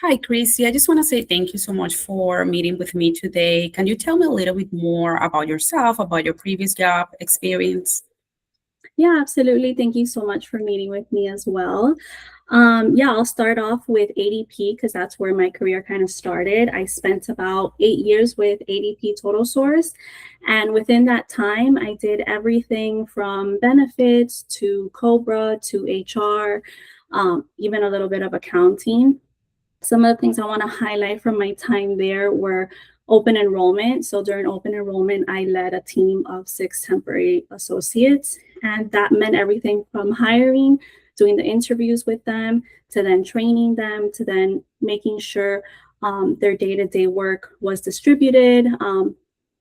Hi, Kristie. I just want to say thank you so much for meeting with me today. Can you tell me a little bit more about yourself, about your previous job experience? Yeah, absolutely. Thank you so much for meeting with me as well. Yeah, I'll start off with ADP because that's where my career kind of started. I spent about 8 years with ADP Total Source. And within that time, I did everything from benefits to Cobra to HR, even a little bit of accounting. Some of the things I want to highlight from my time there were open enrollment. So during open enrollment, I led a team of 6 temporary associates, and that meant everything from hiring, doing the interviews with them, to then training them, to then making sure their day to day work was distributed.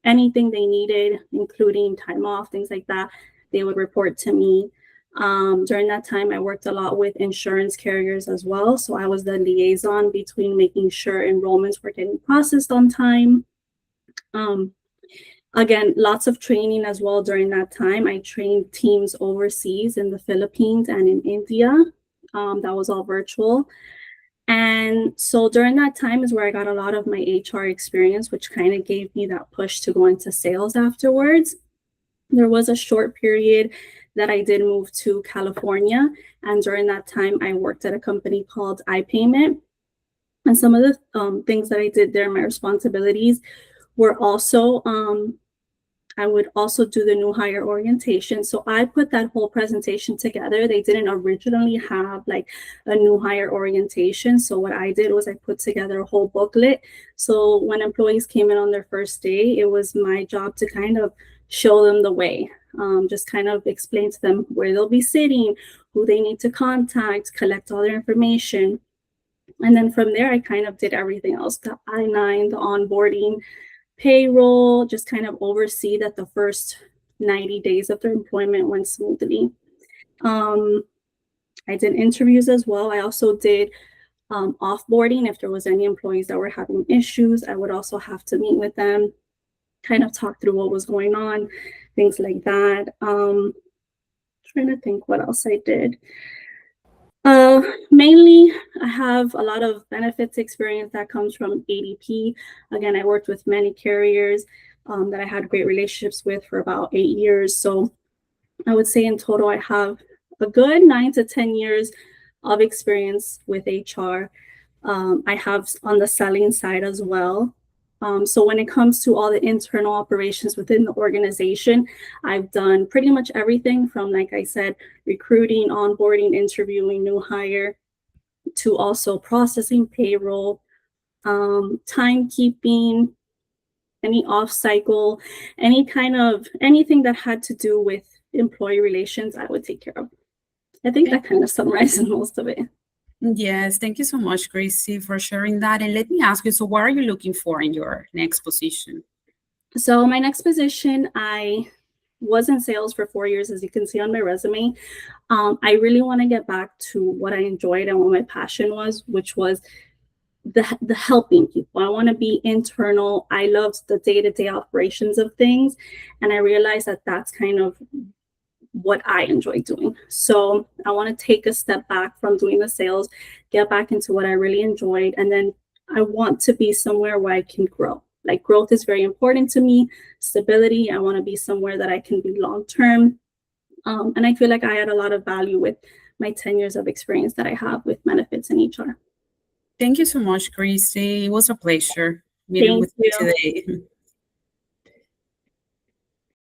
Anything they needed, including time off, things like that, they would report to me. During that time, I worked a lot with insurance carriers as well. So I was the liaison between making sure enrollments were getting processed on time. Um, Again, lots of training as well during that time. I trained teams overseas in the Philippines and in India. That was all virtual. And so during that time is where I got a lot of my HR experience, which kind of gave me that push to go into sales afterwards. There was a short period that I did move to California. And during that time, I worked at a company called iPayment. And some of the things that I did there, my responsibilities were also, I would also do the new hire orientation. So I put that whole presentation together. They didn't originally have like a new hire orientation. So what I did was I put together a whole booklet. So when employees came in on their first day, it was my job to kind of show them the way. Just kind of explain to them where they'll be sitting, who they need to contact, collect all their information. And then from there, I kind of did everything else, the I-9, the onboarding, payroll, just kind of oversee that the first 90 days of their employment went smoothly. I did interviews as well. I also did offboarding. If there was any employees that were having issues, I would also have to meet with them, kind of talk through what was going on, things like that. Trying to think what else I did. Mainly, I have a lot of benefits experience that comes from ADP. Again, I worked with many carriers that I had great relationships with for about 8 years. So I would say in total, I have a good 9 to 10 years of experience with HR. I have on the selling side as well. So when it comes to all the internal operations within the organization, I've done pretty much everything from, like I said, recruiting, onboarding, interviewing, new hire, to also processing payroll, timekeeping, any off cycle, anything that had to do with employee relations, I would take care of. I think that kind of summarizes most of it. Yes, thank you so much, Kristie, for sharing that. And let me ask you, so what are you looking for in your next position? So my next position, I was in sales for 4 years, as you can see on my resume. I really want to get back to what I enjoyed and what my passion was, which was the helping people. I want to be internal. I loved the day-to-day operations of things, and I realized that that's kind of what I enjoy doing. So I want to take a step back from doing the sales, get back into what I really enjoyed, and then I want to be somewhere where I can grow. Like, growth is very important to me, stability. I want to be somewhere that I can be long term. And I feel like I add a lot of value with my 10 years of experience that I have with benefits and HR. Thank you so much, Kristie. It was a pleasure meeting Thank with you you. today.